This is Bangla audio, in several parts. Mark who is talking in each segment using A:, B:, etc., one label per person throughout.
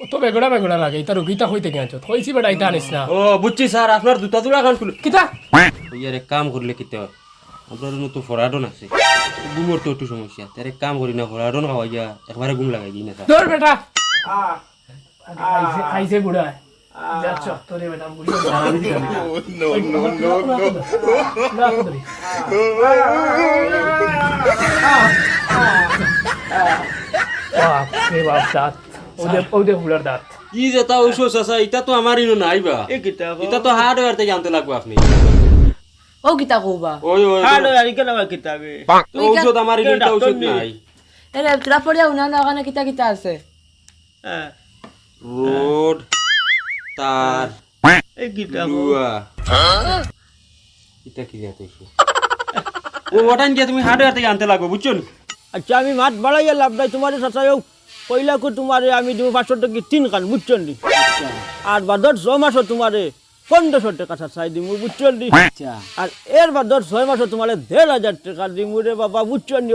A: তো বেগড়া বেগড়া লাগে এটা রুগীটা হইতে গেছো কইছি বেটা এটা আনিস না
B: ও বুঝছি স্যার আপনার জুতা তুলা কান খুলে
A: কিতা
B: ইয়ার এক কাম করলে কিতে হয় আপনার তো ফরাডন আছে ঘুমোর তো একটু সমস্যা তার এক কাম করি না ফরাডন খাওয়াইয়া একবারে ঘুম লাগাই দিই না স্যার
A: ধর বেটা খাইছে খাইছে গুড়া যাচ্ছ তোরে বেটা বুঝি নো নো নো বাপ দাঁত ওদের হুলার দাঁত
B: কি যেটা ঔষধ আছে এটা তো আমার ইনো নাই বা এটা তো হার্ডওয়্যার থেকে আনতে লাগবে আপনি
C: ও কিতা কবা
B: ওই ওই
D: হার্ডওয়্যার কে লাগা কিতাবে
B: তো ঔষধ আমার ইনো এটা ঔষধ নাই
C: এরে তোরা পড়িয়া উনা না ওখানে কিতা কিতা আছে
D: হ্যাঁ
B: রোড তার
D: এই কিতাব
B: লুয়া এটা কি জাত ঔষধ ও ওটান দিয়ে তুমি হার্ডওয়্যার থেকে আনতে লাগবে বুঝছো নি
D: আচ্ছা আমি মাত বাড়াইয়া লাভ নাই তোমার সাসায়ও কইলা কো তোমারে আমি দিব 500 টাকা 3 কান বুঝছো নি আর বাদর 6 মাস তোমারে 1500 টাকা সাসাই দিমু বুঝছো নি আর এর বাদর 6 মাস তোমারে 1500 টাকা দিমু রে বাবা বুঝছো নি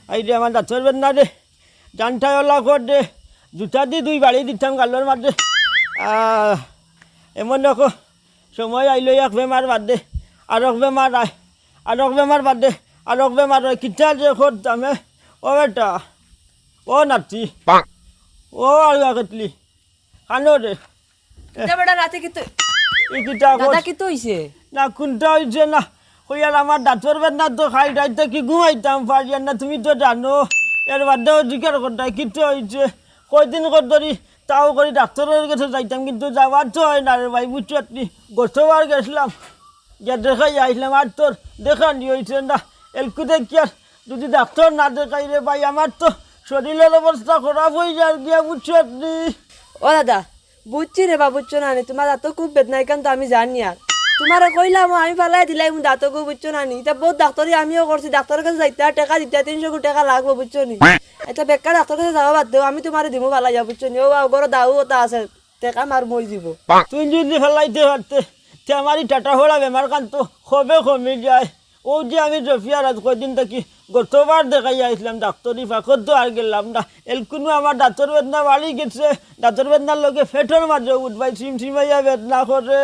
D: আইডে আমার দাঁতর বেদনা দে জানটাই ওলা কর দে জুতা দি 2 বাড়ি দিতাম গালোর মাঝে এমন দেখো সময় আইলো এক বেমার বাদ দে আরক বেমার আয় আরক বেমার বাদ দে আরক বেমার কিতা যে করতাম ও বেটা ও নাতি ও আলগা কাটলি কানো রে
C: এটা বেটা রাতে কিতো
D: এই কিতা
C: দাদা কিতো হইছে
D: না কোনটা হইছে না কইয়ার আমার দাঁতর বেদনা তো খাই রাইতে কি ঘুমাইতাম পারিয়ার না তুমি তো জানো এর বাদেও জিজ্ঞাসা করতাম কিতো হয়েছে কয়দিন কর ধরি তাও করি ডাক্তারের কাছে যাইতাম কিন্তু যাওয়ার তো হয় না রে ভাই বুঝছো আপনি গতবার গেছিলাম যা দেখাই আসলাম আর তোর দেখানি হয়েছে না এলকু দেখি আর যদি ডাক্তার না দেখাই রে ভাই আমার তো শরীরের অবস্থা খারাপ হয়ে যায় গিয়া বুঝছো আপনি
C: ও দাদা বুঝছি রে বা বুঝছো না তোমার দাঁত খুব বেদনা এখান তো আমি জানি আর তোমার কইলাম আমি পালাই দিলাই দাঁত খুব বুঝছো না নি এটা বহুত ডাক্তারি আমিও করছি ডাক্তারের কাছে যাইতে আর টাকা দিতে 300 টাকা লাগবো বুঝছো নি এটা বেকার ডাক্তারের কাছে যাওয়া বাদ দেও আমি তোমার দিমু পালাই যা বুঝছো নি ও ঘরে দাও ওটা আছে টাকা মার মই দিব
D: তুই যদি ফেলাইতে পারতে তে আমারই টাটা হলা বেমার কান তো হবে কমে যায় ও যে আমি জফিয়ার আজ কয়দিন থাকি গতবার দেখাই আসলাম ডাক্তারি ফাঁকত তো আর গেলাম না এলকুনু আমার দাঁতর বেদনা বাড়ি গেছে দাঁতর বেদনার লগে ফেটর মাঝে উঠবাই সিমাইয়া বেদনা করে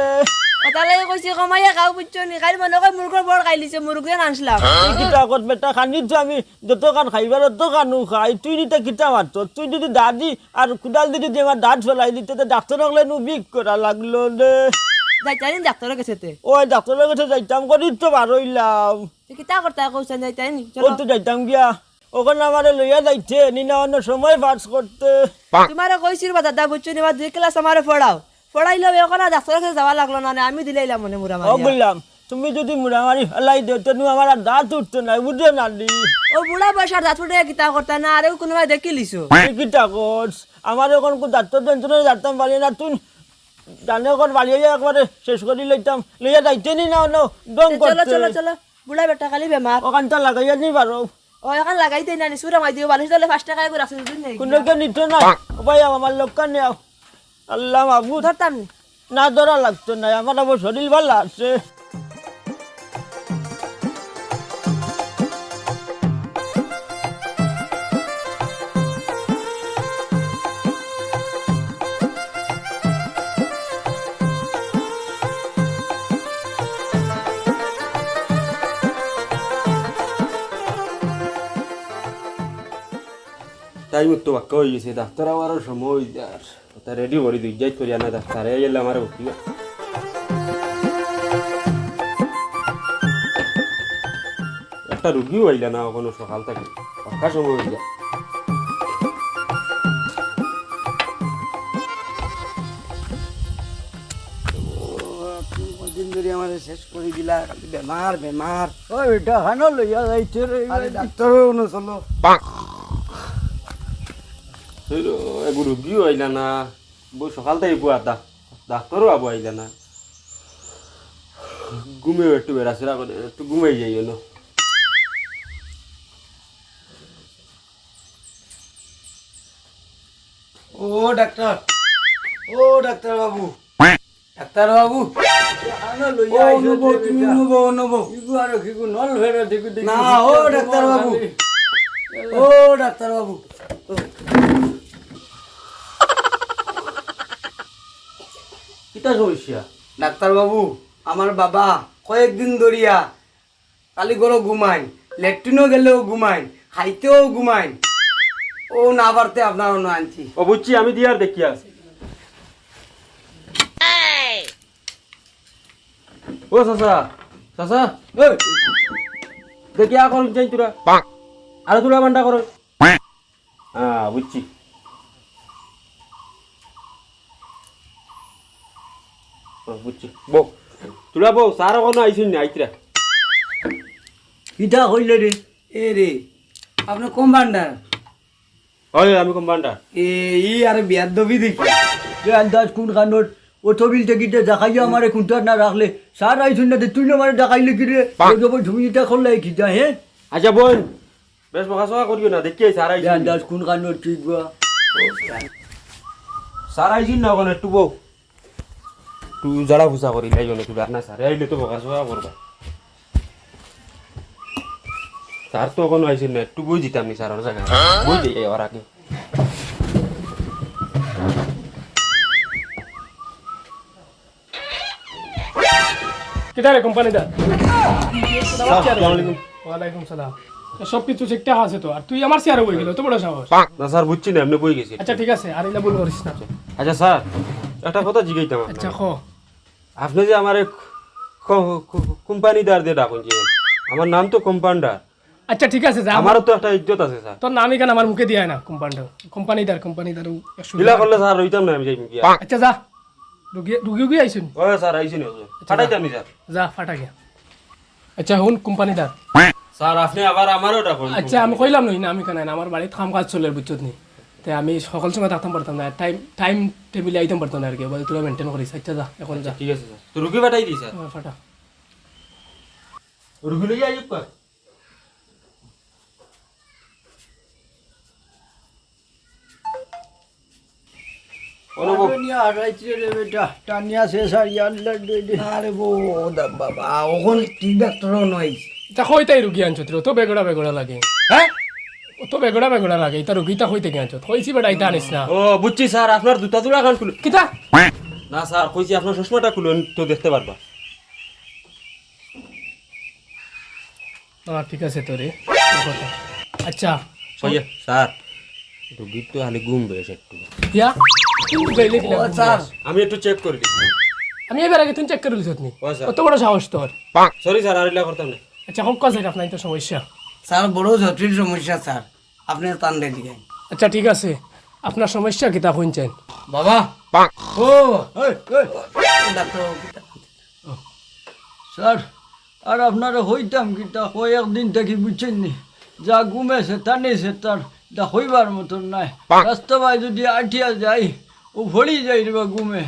C: তাহলে কইছি কমাইয়া খাও বুঝছো নি খাই মনে কয় মুরগর বড় খাইলিছে মুরগ দিয়ে আনছিলাম
D: কিতা কত বেটা খানি তো আমি যত কান খাইবার তো কানু খাই তুই নিতে কিতা মারত তুই যদি দাদি আর কুদাল দিদি আমার দাঁত ফেলাই দিতে তো ডাক্তার হলে নু বিক করা লাগলো রে
C: যাইতানি ডাক্তারের কাছে
D: ওই ডাক্তারের কাছে যাইতাম করি তো বারইলাম
C: কিতা করতে কইছেন যাইতানি
D: ও তো যাইতাম গিয়া ওখানে আমার লইয়া যাইছে নিনা অন্য সময় পাস করতে
C: তোমারে কইছিল বা দাদা বুঝছো নি বা 2 ক্লাস আমারে পড়াও পড়াইলো ওখানে ডাক্তারের কাছে যাওয়া লাগলো না আমি দিলাইলাম মনে মুরা
D: ও বললাম তুমি যদি মুড়ামারি ফেলাই দিও তো আমার আর দাঁত উঠতো না বুঝে না
C: ও বুড়া বয়সার দাঁত ফুটে কিতা করতে না আরেও কোনোভাবে দেখি লিছো
D: কিতা করছ আমার এখন দাঁত যন্ত্রণা যাতাম পারি না তুই জানে এখন বাড়িয়ে একবারে শেষ করে লইতাম লইয়া যাইতে নি না দম
C: চলো চলো চলো বুড়া বেটা খালি বেমার
D: ওখানটা লাগাইয়া নি পারো
C: ও এখন লাগাইতে না সুরা মাই দিও বালিশ দলে 5 টাকা করে রাখছিস নাই
D: কোনো কে নিত না ভাই আমার লোকটা নেও আল্লাহ মাহবুব
C: ধরতাম
D: না ধরা লাগতো না আমার আবার শরীর ভালো আছে
B: টাইম তো বাক্য হয়ে গেছে ডাক্তার আবার সময় আর ওটা রেডি করে দিই যাই করি না ডাক্তার এলে আমার ভর্তি একটা রুগীও আইলা না কোনো সকাল থেকে পাক্কা সময় হইলা
A: দিন ধরে আমার শেষ করে দিলা খালি বেমার বেমার
D: ওই এটা হানো লইয়া যাইতে রে
A: আরে ডাক্তারও না চলো
B: এগু রুগীও আইলা না সকাল থেকে বুয়া ডাক্তারও আবু আইলা না ঘুমেও একটু বেড়াচেরা করে একটু ঘুমাই যাই না
A: ও ডাক্তার বাবু ডাক্তার বাবু
D: হানো লইয়া
A: ও নবো তুমি নবো
D: ইগু আর কিগু নল ভেড়া দেখু দেখি
A: না ও ডাক্তার বাবু ও ডাক্তার বাবু
B: কিতা সমস্যা
A: ডাক্তার বাবু আমার বাবা কয়েকদিন ধরিয়া কালি গরো ঘুমাইন ল্যাট্রিনও গেলেও ঘুমাইন খাইতেও ঘুমাইন ও না পারতে আপনার অন্য আনছি
B: ও বুঝছি আমি দিয়ার দেখি আছি ও চাচা দেখি এখন যাই তোরা আর তোরা বান্ডা করো হ্যাঁ বুঝছি বুঝছি বউ তোরা বউ সার কোনো আইসুন না আইতরা
D: কিটা কইলে রে
A: এ রে আপনার কম্পাউন্ডার
B: হয় আমি কম্পাউন্ডার
A: ই আর বিয়ার দবি দেখি
D: যে আন্দাজ কোন কানোর ও তবিল টেকিতে দেখাইয়া আমারে কুন্টার না রাখলে সার আইছুন না তুই না আমারে দেখাইলে কি রে ওই ঝুমিটা করলে কিটা হে
B: আচ্ছা বোন বেশ বকা সকা করিও না দেখি সার
D: যে
B: আইসুন
D: আন্দাজ কোন কানোর ঠিক বা
B: সার আইসুন না ওখানে একটু বউ তুই জাড়া ফুসা করি লাই জন্য তুই না সারে আইলে তো বকা সকা করবা স্যার তো কোনো আইসুন না একটু বই দিতাম নি স্যার ওর জায়গায় বই দিই ওর আগে
E: কিদারে কোম্পানিটা
B: আসসালামু আলাইকুম
E: ওয়ালাইকুম সালাম সব কিছু ঠিকঠাক আছে তো আর তুই আমার চেয়ারে বই গেল তো বড় সাহস
B: না স্যার বুঝছি না এমনি বই গেছি
E: আচ্ছা ঠিক আছে আর ইলা বল করিস না
B: আচ্ছা স্যার একটা কথা জিজ্ঞাইতাম
E: আচ্ছা
B: আপনার
E: খো
B: আপনি যে আমার কোম্পানিদার দিয়ে ডাকুন যে আমার নাম তো কম্পাউন্ডার
E: আচ্ছা ঠিক আছে যা
B: আমারও তো একটা ইজ্জত আছে স্যার
E: তোর নামই কেন আমার মুখে দিয়ে না কোম্পানিদার
B: হিলা করলে স্যার রইতাম না আমি যাই গিয়া
E: আচ্ছা যা রুগী আইসুন
B: ও স্যার আইসিনি ফাটাইতাম নি স্যার
E: যা ফাটা গিয়া আচ্ছা হুন কোম্পানিদার
B: স্যার আপনি আবার আমারও ডাকুন
E: আচ্ছা আমি কইলাম নই না আমি কেন আমার বাড়িতে কাম কাজ চলে বুঝছত নি তাই আমি সকল সময় থাকতাম পারতাম না টাইম টেবিলে আইতাম পারতাম না আর কি বলে তোরা মেনটেন করিস আচ্ছা যা এখন যা
B: ঠিক আছে স্যার তো রুগী ফাটাই দিই স্যার
E: ফাটা
B: রুগী লই আইব পা অনুভব
D: টানিয়া শেষ আর ইয়ার
A: আরে বউ বাবা ওখন ঠিক ডাক্তারও নয়
E: তা কইতাই রুগী আনছত রে তো বেগড়া বেগড়া লাগে হ্যাঁ ও তো বেগড়া বেগড়া লাগে এটা রুগীটা কইতে কে আনছত কইছি বেটা এটা আনিস না
B: ও বুঝছি স্যার আপনার জুতা তুলা খান খুলুন
E: কিতা
B: না স্যার কইছি আপনার চশমাটা খুলুন তো দেখতে পারবা
E: ঠিক আছে তোরে আচ্ছা
B: কইয়া স্যার রুগীর তো খালি ঘুম বেশ একটু
E: ইয়া কিন্তু বেলে দিলাম
A: স্যার
B: আমি একটু চেক করে দিচ্ছি
E: আমি এবার আগে তুই চেক করে লিছত নি
B: ও স্যার
E: কত বড় সাহস তোর
B: সরি স্যার আর ইলা করতাম না
E: আচ্ছা হোক কাজ আপনার তো সমস্যা
A: স্যার বড় জটিল সমস্যা স্যার আপনি টান দিকে
E: আচ্ছা ঠিক আছে আপনার সমস্যা কিতা শুনছেন
A: বাবা ও
D: এই, এই,
A: ডাক্তার
D: স্যার আর আপনারা হইতাম কিটা কয়েকদিন থেকে বুঝছেন নি যা ঘুমেছে টানেছে তার এটা হইবার মতন নাই রাস্তা বাই যদি আঠিয়া যাই ও ভরি যাই রে ঘুমে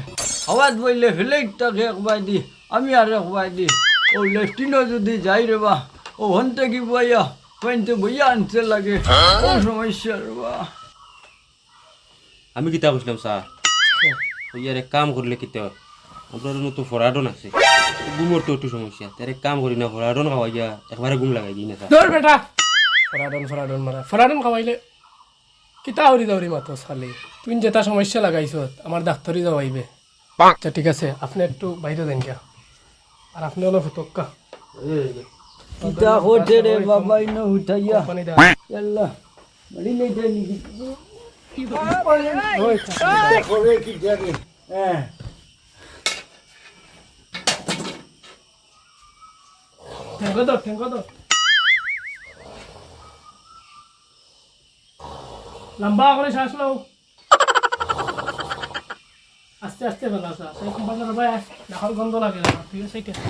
D: হওয়াত বইলে ফ্লাইটটাকে একবার দি আমি আর একবার দি ও লেফটিনও যদি যাই রে বা ও হনতে কি বইয়া পয়েন্টে বইয়া আনতে লাগে ও সমস্যা রে বা
B: আমি কিতা কইছিলাম স্যার ওই আর এক কাম করলে কিতে হয় আপনার তো ফরাডন আছে ঘুমোর তো একটু সমস্যা তার এক কাম করি না ফরাডন খাওয়াইয়া একবারে ঘুম লাগাই দিই না স্যার
E: তোর বেটা ফরাডন মারা ফরাডন খাওয়াইলে কিতা হরি দৌড়ি মাতো খালি তুই যেটা সমস্যা লাগাইছ আমার ডাক্তারই যাওয়াইবে আচ্ছা ঠিক আছে আপনি একটু বাইরে দেন গিয়া আর আপনি হলো ফুটক্কা
D: কিতা হচ্ছে রে বাবা ইনো উঠাইয়া
E: কোম্পানি দা
D: আল্লাহ বলি লই যাই নাকি
E: ওই
D: করে কি যাবে হ্যাঁ
E: ঠেঙ্গো দো লম্বা করে শ্বাস লও আস্তে আস্তে ফেলা শ্বাস এই কোম্পানির ভাই নাকর গন্ধ লাগে না ঠিক আছে এটা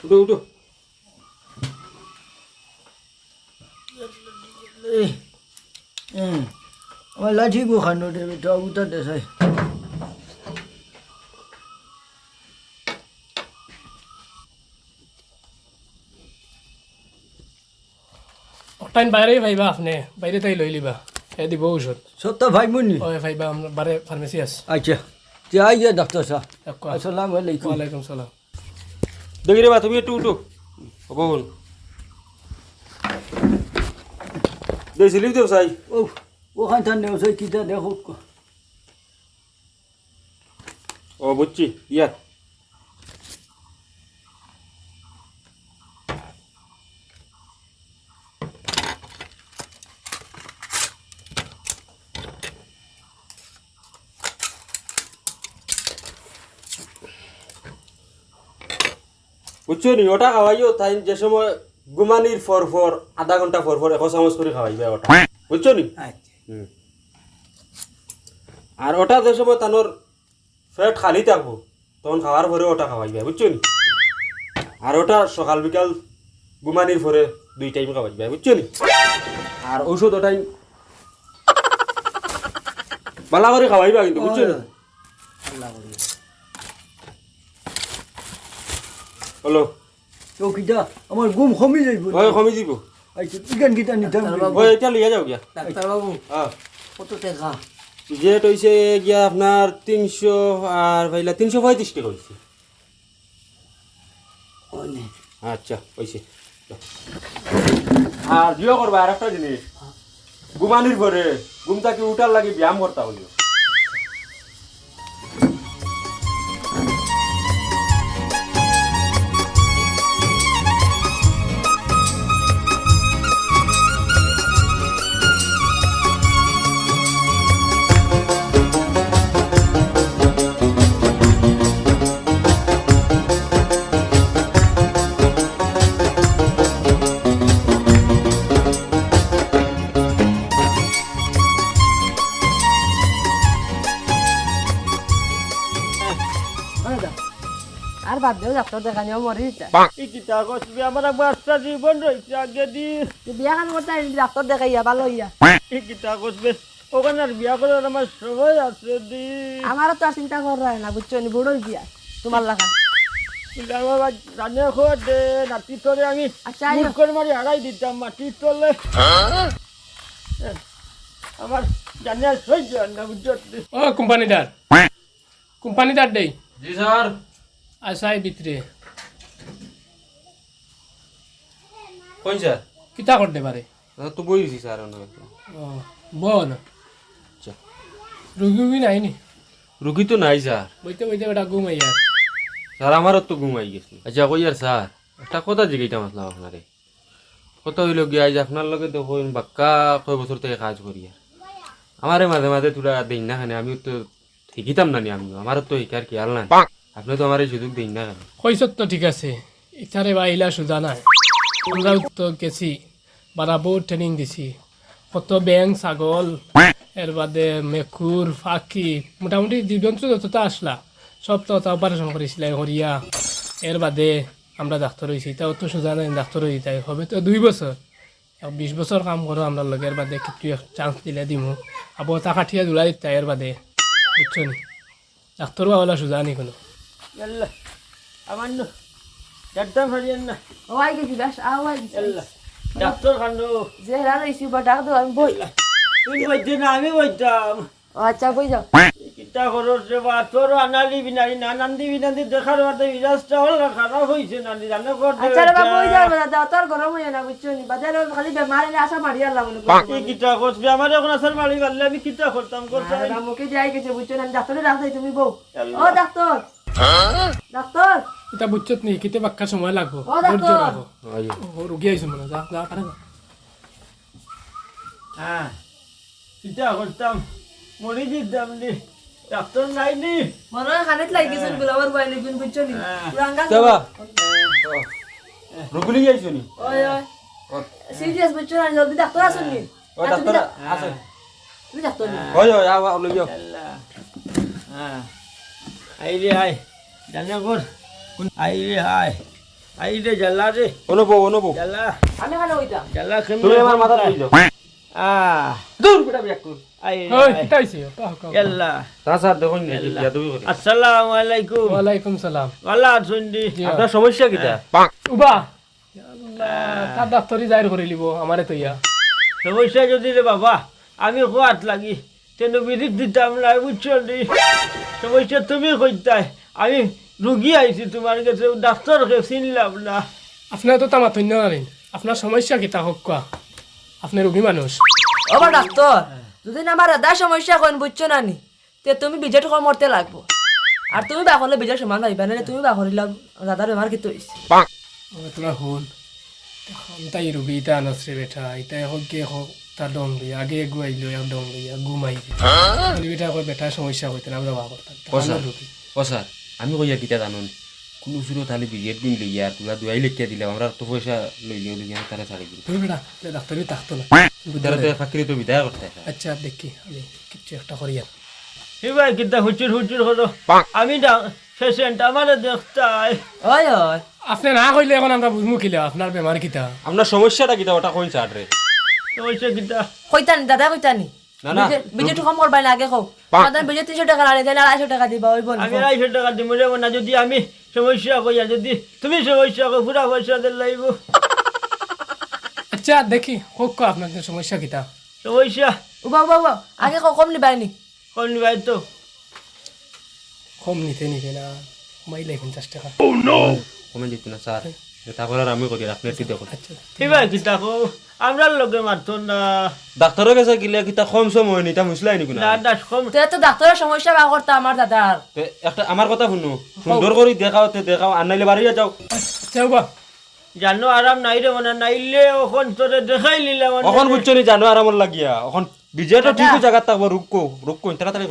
B: উঠো উঠো
D: আমার লাঠি গোখানো দে বেটা উঠা দে চাই
E: টাইম বাইরেই ভাইবা আপনি বাইরে তাই লই লিবা এ দিব ঔষধ
D: সত্য ভাই মুনি
E: ওই ভাইবা আমরা বারে ফার্মেসি আছে
D: আচ্ছা যাই যে ডাক্তার সাহেব
E: একো
D: আসসালামু আলাইকুম
E: ওয়ালাইকুম সালাম
B: দেখি রে বা তুমি একটু উঠো বল দেখছিলি তো চাই
D: ও ওখান থেকে ওই কিটা দেখো
B: ও বুঝছি ইয়া বুঝছো নি ওটা খাওয়াইও তাই যে সময় ঘুমানির ফর আধা ঘন্টা ফর 1 চামচ করে খাওয়াইবে ওটা বুঝছো নি হুম। আর ওটা যে সময় তানোর পেট খালি থাকবো তখন খাওয়ার পরে ওটা খাওয়াইবে বুঝছো নি আর ওটা সকাল বিকাল ঘুমানির পরে 2 টাইম খাওয়াইবে বুঝছো নি আর ঔষধ ওটাই ভালো করে খাওয়াইবা কিন্তু বুঝছো নি হলো
D: তো কিটা আমার ঘুম কমে যাইব
B: ওই কমি দিব
D: আচ্ছা ইগান কিটা নিতাম
B: ওই এটা লিয়ে যাও গিয়া
A: ডাক্তার বাবু
B: হ্যাঁ
A: কত টাকা
B: জেট হইছে গিয়া আপনার 300 আর ভাইলা 335 টাকা হইছে
A: অনেক
B: আচ্ছা হইছে আর জিও করবা আর একটা জিনিস ঘুমানির পরে ঘুম থেকে উঠার লাগি ব্যায়াম করতে হইলো
C: আর বাদ দেও ডাক্তার দেখানিও মরে দিতা
D: এই কিটা কসবি আমার বাচ্চা জীবন রইছে আগে দি
C: বিয়া খান করতে ডাক্তার দেখাইয়া ভালো হইয়া
D: এই কিটা কসবে ওখানে আর বিয়া করার আমার সময় আছে দি
C: আমারও তো আর চিন্তা করা না বুঝছো নি বুড়ো গিয়া তোমার লাগা
D: আমার জানে খোঁজ দে নাতি তোরে আমি
C: আচ্ছা
D: মুখ করে মারি হারাই দিতাম মাটির তলে আমার জানে সহ্য হয় না বুঝছো
E: ও কোম্পানিদার দেই
B: জি স্যার
E: আসাই ভিতরে
B: কোন স্যার
E: কিতা করতে পারে
B: তো বইছি স্যার
E: ও বল
B: আচ্ছা
E: রুগী নাই নি
B: রুগী তো নাই স্যার
E: বইতে বইতে ওটা ঘুমাইয়া
B: স্যার আমারও তো ঘুমাই গেছে আচ্ছা কই আর স্যার একটা কথা জিগাইতাম আসলাম আপনারে কথা হইল গিয়া আজ আপনার লগে তো হইন বাক্কা কয় বছর থেকে কাজ করি আর আমারে মাঝে মাঝে তোরা দিন না খানে আমিও তো শিখিতাম না নি আমিও আমারও তো শিকার খেয়াল নাই আপনি তো আমার এই সুযোগ দিন না কেন
E: কইসত তো ঠিক আছে ইথারে বাইলা সুজা নাই আমরাও তো গেছি বারা বহুত ট্রেনিং দিছি কত ব্যাং ছাগল এর বাদে মেকুর ফাঁকি মোটামুটি জীবজন্তু যতটা আসলা সব তো অপারেশন করেছিলাম হরিয়া এর বাদে আমরা ডাক্তার হয়েছি তাও তো সোজা নাই ডাক্তার হয়ে তাই হবে তো 2 বছর 20 বছর কাম করো আমরা লগে এর বাদে কিছু চান্স দিলে দিমু আবার তা কাঠিয়া জোড়া দিতে এর বাদে বুঝছো নি ডাক্তারও হওয়া সোজা নি কোনো
D: আল্লাহ আমার একদম হারিয়েন না
C: ও আই গেছি বাস আওয়াই
D: আল্লাহ ডাক্তার খানো
C: যে হেরা রইছি বা ডাক দাও আমি বই
D: তুই বইতে না আমি বইতাম
C: ও আচ্ছা কই যাও
D: কিতা খরচ রে বা তোর আনালি বিনারি না নান্দি বিনান্দি দেখার বাদে বিরাজটা হল খারাপ হয়েছে নানি জানে করতে
C: আচ্ছা রে বাবু ওই যাও দাদা তোর গরম হইয়া না বুঝছো নি বাজারে খালি বেমার এলে আসা মারিয়া লাগুন
D: এই কিতা করবি আমার এখন আসার মারি পারলে আমি কিতা করতাম করতাম
C: মুখে যাই গেছে বুঝছো না ডাক্তারে রাখতে তুমি বউ ও ডাক্তার ডাক্তার
E: এটা বুঝছত নি কিতে বাক্কা সময় লাগবো
C: ও ডাক্তার।
E: ধৈর্য রাখো
B: ওই
E: ও রুগী আইছো মানে যা যা পারে যা।
D: হ্যাঁ কিতা করতাম মরি দিতাম নি ডাক্তার নাই নি
C: মনে হয় খানেত লাগি গেছে গোলাবার বাইলে গুন বুঝছো নি পুরাঙ্গা
B: যাবা রুগুলি আইছো নি
C: ওই ওই সিরিয়াস বুঝছো না জলদি ডাক্তার আসুন নি
B: ও ডাক্তার আছে
C: তুমি ডাক্তার নি
B: ওই ওই আও লই যাও
D: আই রে আই জানা কর আই রে আই রে জ্বালা রে
B: অনুভব
D: জ্বালা
C: আমি এখানে হইতাম
D: জ্বালা
B: তুমি আমার মাথা লই যাও দূর বেটা বিয়া কর
D: আই
E: ওই কিতা হইছে
D: জ্বালা
B: স্যার দেখুন না বিয়া তুমি করে
D: আসসালামু আলাইকুম
E: ওয়ালাইকুম সালাম
D: ভালো আছেন দি
B: আপনার সমস্যা কিটা
E: উবা তার ডাক্তারি জাহির করে লিব আমারে তো ইয়া
D: সমস্যা যদি রে বাবা আমি খোয়াত লাগি তেন বিরিত দিতাম না বুঝছো দি সমস্যা তুমি কইতাই আমি রুগী আইছি তোমার কাছে ডাক্তারকে চিনলাম না
E: আপনার তো তামা ধন্য নারেন আপনার সমস্যা কিতা হোক কোয়া আপনি রোগী মানুষ
C: ওবা ডাক্তার যদি না আমার দাদা সমস্যা কোন বুঝছো না নি তে তুমি বিজেট কম মরতে লাগবো আর তুমি বাকলে বিজেট সমান পাইবা না তুমি বাকরিলা দাদার বেমার কি হইছে
E: তোরা হল তাই রোগী ইতা আনসরে বেটা ইতা হোক গে হোক তার দম লইয়া আগে গুয়াইলো এক দম লইয়া ঘুমাই বেটা কই বেটা সমস্যা হইতে না আমরা বাবা করতাম রোগী
B: ও স্যার আমি কইয়া কিটা জানুন কোনো সুরো তাহলে বিজেট গুণ লইয়া আর তুলা দুয়াই লিখিয়া দিলাম আমরা তো পয়সা লইলেও লইয়া তারা ছাড়ি দিল
E: তুমি বেটা ডাক্তারি থাকতো না
B: তারা তো ফাঁকরি তো বিদায় করতে
E: আচ্ছা দেখি আমি কিছু একটা করি আর
D: এবার কিতা হুচুর হলো আমি পেশেন্ট আমার দেখতাই
C: ওই ওই
E: আপনি না কইলে এখন আমরা বুঝমু কিলা আপনার বেমার কিতা
B: আপনার সমস্যাটা কিটা ওটা কোন স্যার রে
D: সমস্যা কিতা
C: কইতানি দাদা কইতানি
B: না না
C: বিজেট কম করবাই না আগে কও আমাদের বিজেট 300 টাকা লাগে তাহলে 250 টাকা দিবা ওই বল
D: আমি 250 টাকা দিব না যদি আমি সমস্যা কইয়া যদি তুমি সমস্যা কই পুরা পয়সা দিল লাইব
E: আচ্ছা দেখি হোক কো আপনার সমস্যা কিতা
D: সমস্যা
C: উবা উবা উবা আগে কম নিবাইনি
D: কোন ভাই তো
E: কম নিতে না মাইলে 50 টাকা
B: কমে দিত না স্যার তারপর আর আমি করি আপনি একটু দেখুন
E: আচ্ছা
D: এবার কিতা কো আমরা লগে মারতো না
B: ডাক্তারের কাছে গেলে কিটা কম সময় নিতা মুসলাই নি
D: না দাস কম
C: তে তো ডাক্তারের সমস্যা বা করতা আমার দাদার
B: একটা আমার কথা শুনো সুন্দর করে দেখাও আর নাইলে বাড়ি যাও
E: আচ্ছা উবা
D: জানো আরাম নাই রে মানে নাইলে ওখন তোরে দেখাই নিলাম
B: এখন বুঝছো নি জানো আর আমার লাগিয়া এখন বিজয়টা ঠিক জায়গা থাকবো রুকো তাড়াতাড়ি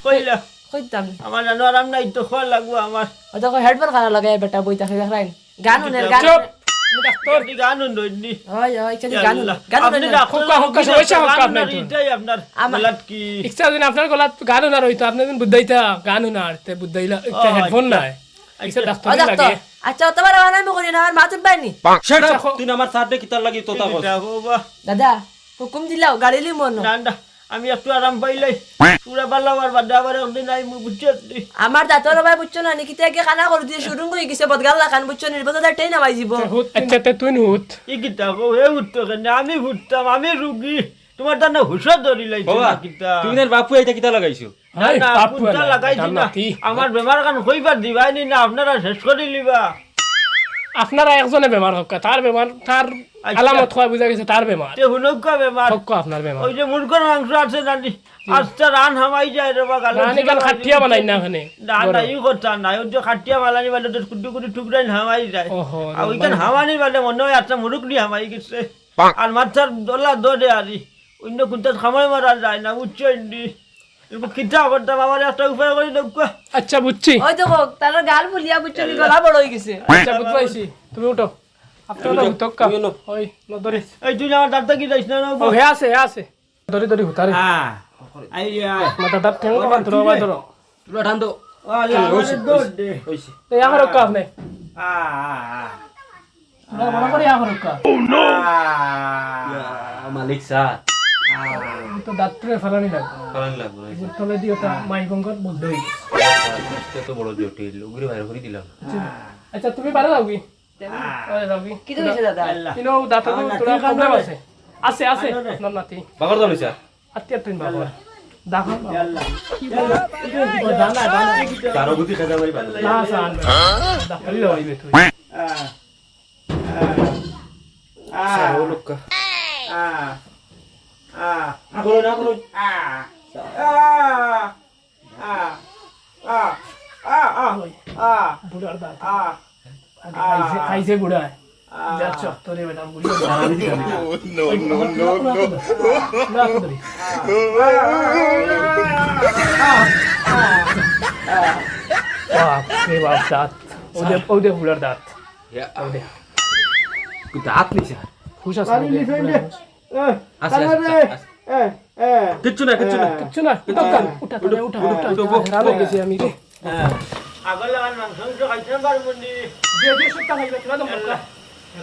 D: কইলা
C: কইতাম
D: আমার জানো আরাম নাই তো খোয়া লাগবো আমার
C: ওই দেখো হেডফোন খানা লাগাই বেটা বইতা খাই রাইন গান উনের গান
E: চুপ তুমি ডাক্তার
D: তোর গান হইনি
C: ওই ওই চলি গান গান
D: আপনি
C: উনের
D: ডাক্তার
E: হোক্কা সমস্যা হোক্কা আপনার তো।
D: এটাই আপনার গলাত কি
E: ইচ্ছা দিন আপনার গলাত গান উনার হইতো আপনি দিন বুদ্ধাইতা গান উনার তে বুদ্ধাইলা একটা হেডফোন নাই ইচ্ছা ডাক্তার
C: ওই ডাক্তার
E: লাগে
C: আচ্ছা তোমার বানা আমি করি না আমার মা তুই পাইনি
B: সেটা তুই আমার সাথে কিতার লাগি তোতা বল
D: বাবা
C: দাদা হুকুম দিলাও গাড়ি লি মন
D: না আমি একটু আরাম পাইলাই পুরা পারলাম আর বাদা আবার একদিন আই মুই বুঝছি
C: আমার দাঁতর ভাই বুঝছো না নিকিতে আগে খানা করে দিয়ে শুরু করে গেছে বদগাল লাগান বুঝছো নির্বাচন টাই নামাই যাব
E: হুত আচ্ছা তে তুই হুত
D: ই কিতা গো হে উঠতো কেন আমি উঠতাম আমি রুগী তোমার দান হুশা ধরি লাইছো
B: বাবা
D: না কিতা
B: তুমি এর বাপু এইটা কিতা লাগাইছো
D: না
E: হাই
D: না
E: বাপু
D: পুতা লাগাইছি না আমার বেমার কান কইবার দিবাই নি না আপনারা শেষ করে লিবা
E: আপনারা একজনে বেমার হোক তার বেমার তার আলামত হয় বুঝা গেছে তার বেমার
D: তে হুনকা বেমার
E: হোক আপনার বেমার
D: ওই যে মুরগর মাংস আছে না আস্তে রান হামাই যায় রে বা গালো
E: রানি কাল খাটিয়া বানাই না ওখানে
D: না না ই কথা না ওই যে খাটিয়া মালানি বালে তো কুটি কুটি টুকরাই হামাই যায়
E: ওহো
D: আর ওইখান হামানি বালে মনে হয় একটা মুরুক নিয়ে হামাই গেছে আর মাথার দোলা দৌড়ে আরি অন্য কোনটা খামাই মারা যায় না উচ্চ ইন্ডি কিতা করতাম আমার একটা উপায় করে দেখো
E: আচ্ছা বুঝছি
C: ওই দেখো তার গাল ফুলিয়া বুঝছো নি গলা বড় হয়ে গেছে
E: আচ্ছা বুঝাইছি তুমি উঠো আপনারা হুতক্কা ওই নদরে
D: এই তুই আমার দাঁতটা কি যাইস না
E: ও হে আছে ধরি ধরি হুতারে
D: হ্যাঁ আই
E: মাথা দাঁত ঠেঙ্গো কমান ধরো বাই ধরো
B: তুলা ঠান্ডো
D: আল্লাহ দৌড় দে
B: হইছে
E: এই আবার কা আপনি
D: আ
E: বড় করে আবার কা
B: মালিক স্যার
E: তো দাঁতরে ফেলানি না
B: কারণ লাগবে
E: তলে দিও তা মাই গঙ্গর বদ্ধ হই
B: তো বড় জটিল উগরে বাইরে করে দিলাম
E: আচ্ছা তুমি পারে যাও কি ওই যাও কি
C: কি হইছে দাদা
E: কিনো দাঁতটো তোরা প্রবলেম আছে আপনার নাতি
B: বাগর দাও স্যার
E: আত্মীয় তুই বাবা দেখো
D: আল্লাহ
E: দানা
B: তারও গুতি খাজা মারি ভালো
E: না সান ডাক্তারি লইবে তুই
B: স্যার ও লোক না করো
E: বুড়ার দাঁত খাইছে বুড়া যা চত্বরে বেটা বুড়ি বাপ দাঁত ওদের বুড়ার দাঁত
B: দাঁত নি স্যার
E: হুশ আছে
D: পানি
E: নাকি?
D: লিখে
E: বুড়া
D: দে
E: মানুষ।
B: আছে, আছে,
D: কালরে
B: আছে।
E: কিচ্ছু না উঠা তাহলে, উঠা হেরানো গেছি আমি রে
D: আগল লাগান মাংস খাইতে পারবো নি
E: দিয়ে দিয়ে সব টাকা তোরা তো মক্কা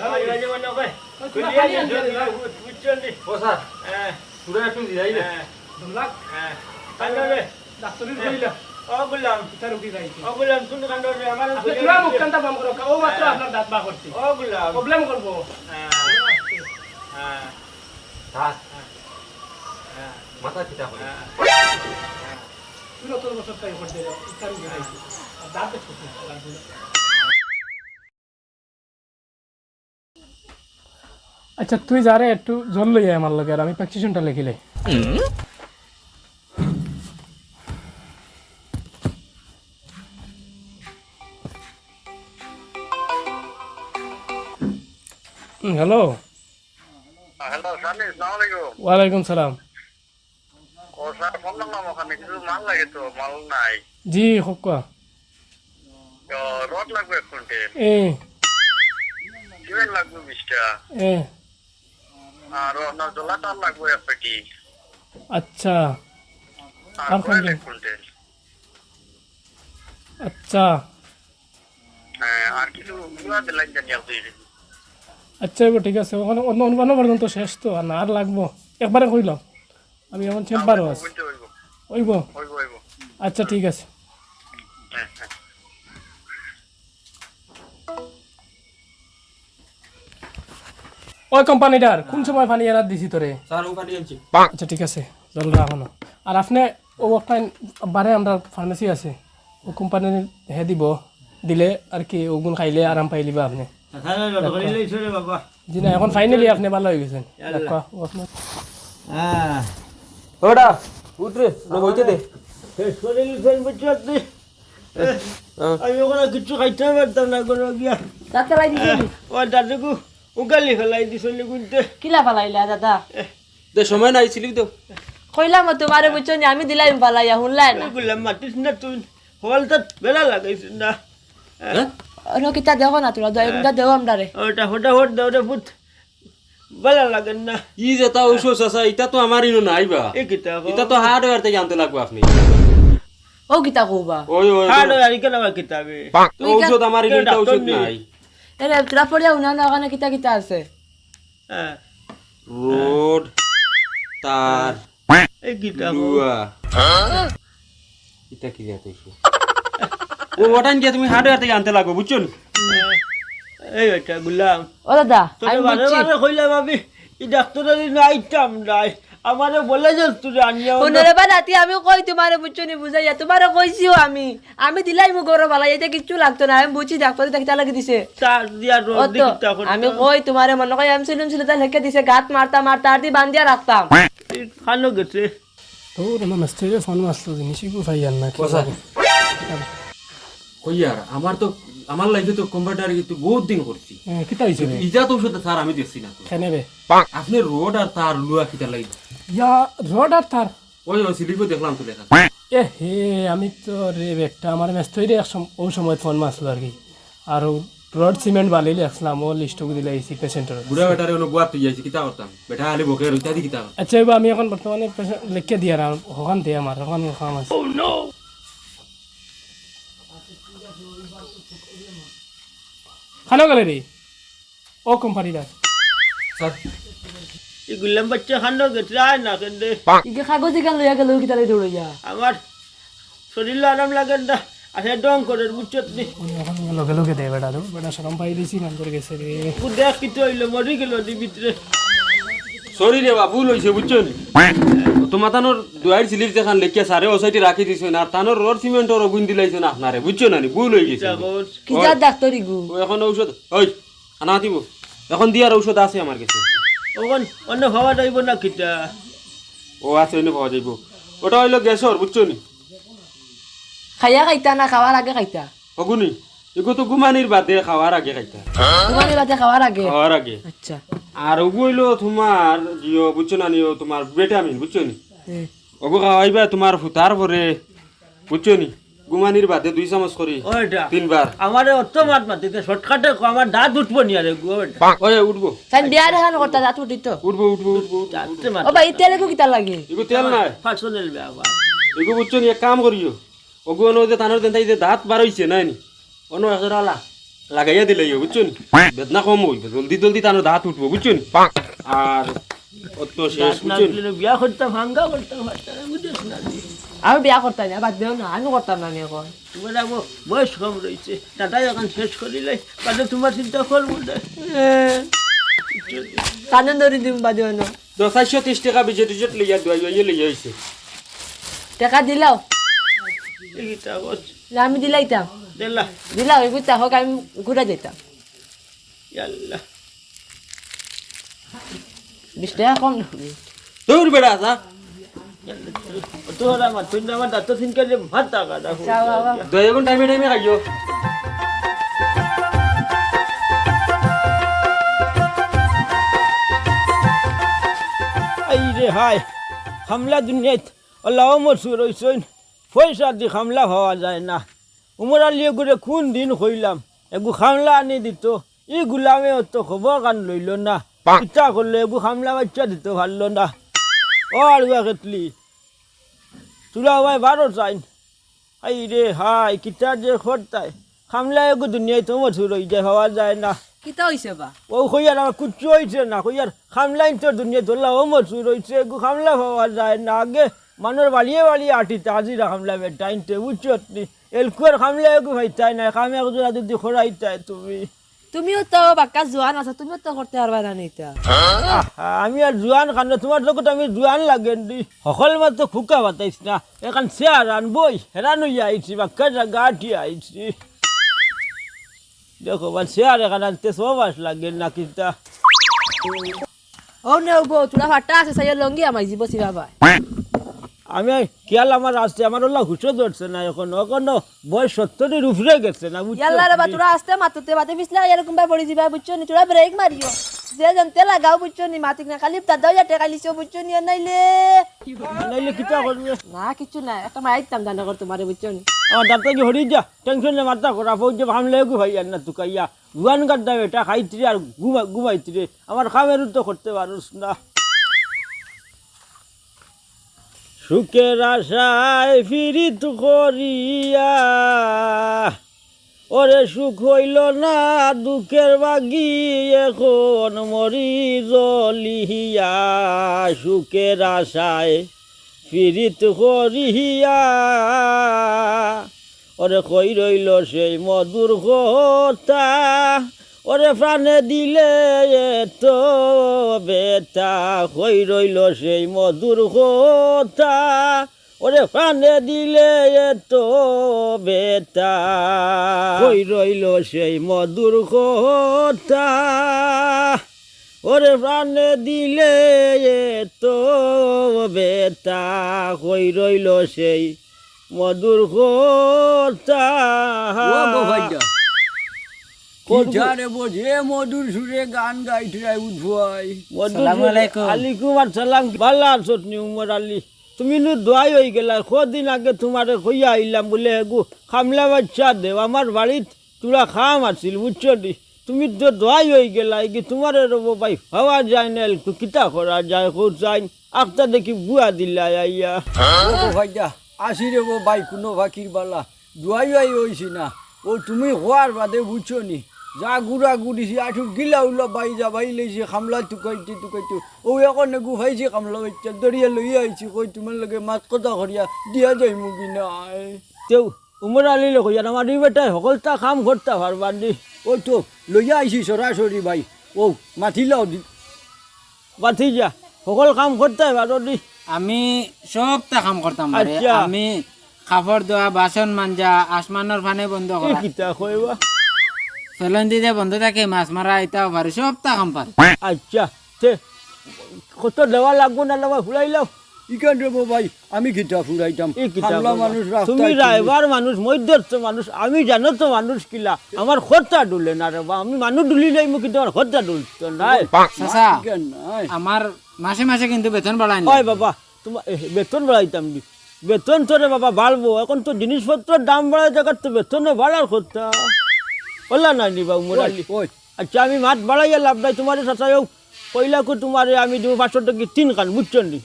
D: আমার বাজে মনে হয়
E: তোরা
D: কুলিয়া
E: খালি
D: যে
E: আনতে দিলা।
D: বুঝছেন নি
B: ও স্যার
D: হ্যাঁ
B: তোরা একটু যাই না
D: হ্যাঁ
E: 2 লাখ
D: হ্যাঁ কালরে
E: ডাক্তারের কইলা
D: ও গুলাম
E: এটা রুগী যাইছে
D: ও গুলাম শুন কালরে আমার
E: আপনি তোরা মুখটা বন্ধ করো ও মাত্র আপনার দাঁত বা করছি
D: ও গুলাম
E: প্রবলেম করবো
D: হ্যাঁ হ্যাঁ
B: স্যার
D: হ্যাঁ
B: মাথা চিতা করে
E: তুই তোর বছর টাকা করে দিলে এটা রুগী যাইছে আর দাঁত ছোট লাগবে না। আচ্ছা তুই যারে একটু জল লই আয় আমার লগে আর আমি প্রেসক্রিপশনটা লিখিলে হ্যালো
F: হ্যালো সানি আসসালামু আলাইকুম
E: ওয়ালাইকুম সালাম
F: ও স্যার ফোন করলাম ওখানে কিছু মাল লাগে তো মাল নাই
E: জি হকুয়া
F: তো রড লাগবে এক কুইন্টাল
E: এ
F: সিমেন্ট লাগবে 20টা
E: এ
F: আর আপনার জলা তার লাগবে এক পেটি
E: আচ্ছা
F: আর
E: আর
F: কয়েল
E: কোনটা?
F: এক কুইন্টাল
E: আচ্ছা
F: হ্যাঁ আর কিছু গুলা দিলেন জানি আপনি
E: আচ্ছা এবার ঠিক আছে ওখানে অন্য অনুমান পর্যন্ত শেষ তো আর না আর লাগবো একবারে কইলাম আমি এখন চেম্বারও আছি
F: বলতে হইব
E: ওইব
F: হইব হইব
E: আচ্ছা ঠিক আছে
F: হ্যাঁ হ্যাঁ
E: ওই কোম্পানিটার কোন সময় পানি এনার দিছি তোরে
B: স্যার ও পানি আনছি
E: আচ্ছা ঠিক আছে জল রাখো না আর আপনি ও একটা বারে আমরা ফার্মেসি আছে ও কোম্পানি হে দিব দিলে আর কি ওগুন খাইলে আরাম পাইলিবা আপনি
D: খানা রড করে লইছো রে বাবা
E: জি না এখন ফাইনালি আপনি ভালো হয়ে গেছেন দেখো ও আপনার
D: হ্যাঁ
B: ওটা উঠ রে না বইতে দে
D: শেষ করে লিখেন বুঝছেন নি আমি ওখানে কিছু খাইতে পারতাম না কোনো গিয়া
C: দাঁত ফেলাই দিছি
D: ও দাদুকু উগালি ফেলাই দিছিল গুনতে
C: কিলা ফেলাইলা দাদা
B: দে সময় নাই ছিলি তো
C: কইলাম তোমারে বুঝছো নি আমি দিলাই পালাইয়া শুনলাই না
D: গুলাম মাতিস না তুই হলটা বেলা লাগাইছিস না
B: হ্যাঁ
C: অন্য কিতা দেখো না তোরা 2 ঘন্টা দেও আমরা রে
D: ওটা হোটা হোট দাও রে পুত বেলা লাগেন না
B: ই যেটা ঔষধ আছে এটা তো আমার ইনো নাই বা
D: এ কিতা
B: এটা তো হার্ডওয়্যার থেকে আনতে লাগবে আপনি
C: ও কিতা কইবা
B: ওই ওই
D: হাড় আর কেন আমার কিতাবে
B: ঔষধ আমার ইনো এটা ঔষধ নাই
C: এরে তোরা পড়িয়া উনা না ওখানে কিতা কিতা আছে
D: হ্যাঁ
B: রোড তার
D: এ কিতা
B: লুয়া এটা কি জাত হইছে ও ওটান যে তুমি হার্ডওয়্যার থেকে আনতে লাগবে বুঝছো নি?
D: এই ওটা গুলাম
C: ও দাদা
D: তোর
C: আমি
D: বারে
C: বুঝছি
D: বারে কইলাম আমি এই ডাক্তারের নাইতাম নাই আমারে বলে যে তুই আনিয়া
C: ওনরে বা রাতি আমি কই তোমারে বুঝছো নি বুঝাইয়া তোমারে কইছিও আমি দিলাই মু গরম ভালাই এটা কিচ্ছু লাগতো না আমি বুঝছি ডাক্তার দেখতে লাগি দিছে
D: তার দিয়া
C: ও
D: রোদ
C: তো
D: কিতা করতে
C: আমি কই তোমারে মনে কই আমি ছিল তাই লেখে দিছে গাত মারতা মারতা আর দি বান্ধিয়া রাখতাম
D: খানো গেছে
E: তোর না মাস্টারে ফোন মারতো জিনিসই কো ভাই না কি
B: কথা কই আর আমার লাইফে তো কম্পিউটার কিন্তু বহুত দিন করছি
E: কিতা হইছে রে
B: ইজা তো ওষুধ স্যার আমি দেখছি না তো
E: কেনে রে
B: আপনি রোড আর তার লুয়া কিটা লাগবে
E: ইয়া রড আর তার
B: ওই ওই স্লিপও দেখলাম তো লেখা
E: এ হে আমি তো রে একটা আমার মেস্তইরে ও সময় ফোন মারছিল আর কি আর রড সিমেন্ট বালিলে আসলাম ও লিস্ট দিলে আইছি পেশেন্টের
B: বুড়া বেটারে ono গুয়াত তুই যাইছি কিতা করতাম বেটা আলে বকে রইতা দি কিতা
E: আচ্ছা এবার আমি এখন বর্তমানে লিখে দিয়ে আর ওখান দিয়ে আমার ওখান কাম আছে খানো গেলে রে ও কোম্পানিটা
B: স্যার
D: এই গুলাম বাচ্চা খানো গেছে আয় না কেন্দে
C: ইকে কাগজে গান লইয়া গেল কিতা লই দৌড়াইয়া
D: আমার শরীর আরাম লাগেন না আচ্ছা ডং করে বুঝছত নি
E: এখন লগে লগে দে বেটা তো বেটা সরম পাই দিছি নাম করে গেছে রে
D: দেখ কিছু হইলো মরি গেল দি ভিতরে
B: সরি রে বাবু লইছে বুঝছো নি তোমার তানোর দুয়ার স্লিপ দেখান লেখিয়া সারে ও সাইডে রাখি দিছেন আর তানোর রড সিমেন্টর গুণ দিলাইছেন আপনারে বুঝছো না নি ভুল হয়ে গেছে
D: জাগর
C: কিতা ডাক্তারি গু
B: ও এখন ঔষধ ওই আনা দিব এখন দিয়ার ঔষধ আছে আমার কাছে
D: ওখান অন্য হওয়া যাইব না কিতা
B: ও আছে এনে পাওয়া যাইব ওটা হইলো গ্যাসর বুঝছো নি
C: খাইয়া খাইতা না খাওয়ার আগে খাইতা
B: অগুনি এগো তো ঘুমানির বাদে খাওয়ার আগে খাইতা
C: তোমার বাদে খাওয়ার আগে
B: খাওয়ার আগে
C: আচ্ছা
B: আর ওগু হইলো তোমার জিও বুঝছো না নিও তোমার ভিটামিন বুঝছো নি ওগু খাওয়াইবা তোমার ফুতার পরে বুঝছো নি গুমানির বাদে 2 চামচ করি
D: ওইটা
B: 3 বার
D: আমারে অত মাত মাতিতে শর্টকাটে আমার দাঁত উঠবো নি আরে গো ওইটা
B: ওই উঠবো
C: তাই বিয়া দেখান করতা যাত উঠি তো
B: উঠবো উঠবো উঠবো
D: দাঁতে মাত
C: ও ভাই তেলে কিতা লাগে
B: এগো তেল নাই
D: ফাসলের ব্যাপার
B: এগো বুঝছো নি এক কাম করিও ওগো অনো যে তানোর দেন যে দাঁত বার হইছে না নি অনো একজোড়া লাগাইয়া দিলে বুঝছো নি বেদনা কম হইবে জলদি জলদি তানোর দাঁত উঠবো বুঝছো নি আর অত শেষ
D: না
B: বুঝছো নি
D: দিলে বিয়া করতাম ভাঙ্গা করতাম বুঝিস না
C: আমি বিয়া করতাম না বাদ দেও না আমি করতাম না আমি এখন
D: তোমার আবার বয়স কম রয়েছে টাটাই এখন শেষ করিলে বাদে তোমার চিন্তা করবো না
C: কানন ধরি দিম বাদ দেও না
B: 430 টাকা বিজেট টিজেট লইয়া লইয়া হইছে
C: টাকা দিলাও
D: এইটা বস
C: না আমি দিলাইতাম
D: দিলা
C: দিলাও এই বুঝতা হোক আমি ঘুরে যেতাম
D: ইয়াল্লা
C: 20 টাকা কম লাগবে
B: দৌড় বেড়া যা
D: তোরা আমার তুই আমার দাঁত সিনকে যে ভাত টাকা দেখো
C: যাও বাবা
B: 2 ঘন্টা টাইমে টাইমে খাইও
D: এই রে হায় হামলা দুনিয়াত আল্লাহ মসুর হইছেন পয়সা দি হামলা হওয়া যায় না উমর আলিয়ে করে কোন দিন হইলাম এগু হামলা আনি দিত ই গুলামে অত খবর কান লইল না ইচ্ছা করলে এগু হামলা বাচ্চা দিত ভালো না ও আর কেটলি তুলা ভাই 12 চাইন এই রে হায় কিতা যে খরতায় হামলা এগু দুনিয়ায় তো মসুর হই যায় হওয়া যায় না
C: কিতা হইছে বা
D: ও কইয়ার আমার কুচ্ছু হয়েছে না কইয়ার খামলাইন তোর দুনিয়া ধরলা ও মরসুর হয়েছে গু খামলা পাওয়া যায় না আগে মানুষ বালিয়ে বালিয়ে আটিতে আজিরা খামলা বেটাইনতে বুঝছত নি এলকুয়ার খামলা এগু ভাইতাই না খামে একজন যদি খোরাইতাই তুমি
C: তুমিও তো বাক্কা জোয়ান আছো তুমিও তো করতে পারবা না নিতা
D: আহা, আমি আর জোয়ান খান তোমার লগত আমি জোয়ান লাগেন দি সকল মাত্র ফুকা বাতাইছ না এখন চেয়ার আনবই হেরান হইয়া আইছি বাক্কা জায়গা আটি আইছি দেখো বা চেয়ার এখন আনতে সবাস লাগে না কিতা
C: ও নেও গো তোরা ফাটা আছে সাইয়া লঙ্গি আমাই জীব সি বাবা
D: আমি খেয়াল আমার আসছে আমার ওলা হুশো ধরছে না এখন এখনো বয়স 70-এর উপরে গেছে না বুঝছো
C: ইয়াল্লা রে বা তোরা আসতে মাততে বাতে বিসলা এরকম ভাবে পড়ি দিবা বুঝছো নি তোরা ব্রেক মারিও যে জানতে লাগাও বুঝছো নি মাতিক না খালি দাদা যা টাকা লিছো বুঝছো নি নাইলে
D: নাইলে কিতা করবে
C: না কিছু না একটা মাইতাম জানা কর তোমারে বুঝছো নি
D: আমার ডাক্তার কি হরি যা টেনশন নে মাথা করা পৌঁছে ভামলে গু ভাই আর না তুকাইয়া জুয়ান গাড্ডা এটা খাইত্রি আর ঘুমাইত্রি আমার খামের তো করতে পারুস না সুখের আশায় ফিরিত করিয়া ওরে সুখ হইল না দুঃখের বাগি এখন মরি জ্বলিয়া সুখের আশায় ফিরিত করিয়া ওরে কই রইল সেই মধুর কথা ওরে প্রাণে দিলে এত বেতা কই রইল সেই মধুর কথা ওরে প্রাণে দিলে এত বেতা কই রইল সেই মধুর কথা ওরে প্রাণে দিলে এত বেতা কই রইল সেই মধুর কথা
A: মধুর সুরে গান গাইতে উঠবাই
D: আলাইকুম আসসালাম ভালো আছো উমর আলী তুমি নু দোয়াই হয়ে গেলা কদিন আগে তোমারে কইয়া আইলাম বলে এগু খামলা বাচ্চা দেও আমার বাড়িত তোরা খাম আছিল বুঝছো নি তুমি তো দোয়াই হয়ে গেলা কি তোমারে রব ভাই হওয়া যায় না একটু কিতা করা যায় কো যাই আখটা দেখি বুয়া দিলা আইয়া
A: ভাইয়া আসি রে ভাই কোনো বাকির বালা দুয়াই হইছি না ও তুমি হওয়ার বাদে বুঝছো নি যা গুড়া গুড়িছি আঠুর গিলা উল্লা বাই যা বাই লইছি খামলা টুকাইতে ও এখন গু ভাইছি খামলা বাচ্চা দরিয়া লইয়া আইছি কই তোমার লগে মাত কথা করিয়া দিয়া যাই মুগি নাই
D: তেও উমর আলী লোক আমার এই বেটাই সকলটা কাম করতে পারবার দি
A: ওই তো লইয়া আইছি সরাসরি ভাই ও মাথিলাও দি
D: বাথি যা সকল কাম করতে পারো দি
G: আমি সবটা কাম করতাম পারে
D: আচ্ছা।
G: আমি কাপড় ধোয়া বাসন মাঞ্জা আসমানের ফানে বন্ধ
D: এই
G: করা
D: কিতা কইবা
G: ফেলন দিতে বন্ধ থাকে মাছ মারা এটাও পারে সবটা কাম পারে
D: আচ্ছা তে কত দেওয়া লাগবো না লাগবা ফুলাইলাও
A: ইকান রে ভাই আমি কিতা ফুরাইতাম
D: এই কিতা
A: খামলা
D: কইবা?
A: মানুষ
D: তুমি ড্রাইভার মানুষ মধ্যস্থ মানুষ আমি জানো তো মানুষ কিলা আমার খরচা ডুলে না রে বা আমি মানুষ ডুলি যাই মুখে তোমার খরচা ডুলতো নাই
G: চাচা
A: নাই
G: আমার মাসে মাসে কিন্তু বেতন বাড়াই না
D: ওই বাবা তোমার বেতন বাড়াইতাম দি বেতন তো রে বাবা বাড়বো, এখন তো জিনিসপত্রের দাম বাড়ার জায়গার তো বেতনও বাড়ার কথা বললা না নি বাবু মোরালি।
A: ওই
D: আচ্ছা আমি মাছ বাড়াইয়া লাভ নাই, তোমার চাচাও কইলাকু তোমারে আমি দিব 500 টাকা 3 খান বুঝছেন নি,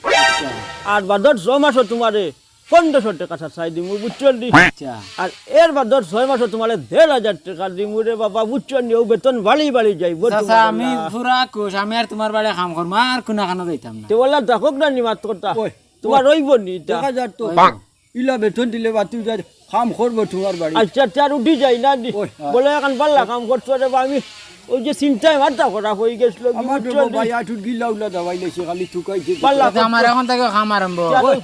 D: আর বাদর 6 মাসও তোমারে 1500 টাকা চাচাই দিব বুঝছেন নি,
G: আচ্ছা
D: আর এর বাদর 6 মাসও তোমারে 1500 টাকা দিব রে বাবা বুঝছেন নি। ও বেতন বাড়ি বাড়ি যাইব
G: চাচা আমি পুরা খুশ, আমি আর তোমার বাড়ি কাম করবো আর কোনো খানো যাইতাম না।
D: তো বললা দেখক না নি মাত কথা
A: ওই,
D: তোমার রইব নি তা।
A: দেখা যাক তো ইলা বেতন দিলে বাতি যা কাম করবো তোমার বাড়ি।
D: আচ্ছা চার উঠি যাই না নি,
A: ওই,
D: বলে এখন পাল্লা কাম করছো রে বা আমি ওই যে চিন্তায় মাথা করা হয়ে গেছিল
A: আমার দেবো ভাই আঠুর গিলা উলা দাবাই লেছে খালি থুকাইছে।
D: পাল্লা
G: চাচা, আমার এখন থেকে খাম আরম্ভ।
D: ওই,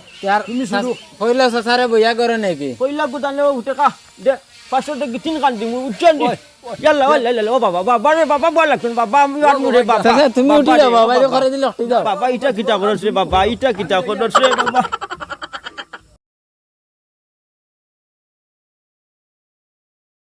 G: তুমি শুধু কইলে চাচারে বইয়া করে নাকি?
D: কইলা গুদানে ও টাকা দে 500 টাকা 3 খান দিব বুঝছেন নি। ইয়াল্লা ও বাবা বাবা রে বাবা বল লাগছেন বাবা আমি আর মুরে বাবা।
G: চাচা তুমি উঠি যাও, বাবা করে দিলে উঠি যাও।
D: বাবা ইটা কিটা করছে বাবা, ইটা কিটা করছে বাবা।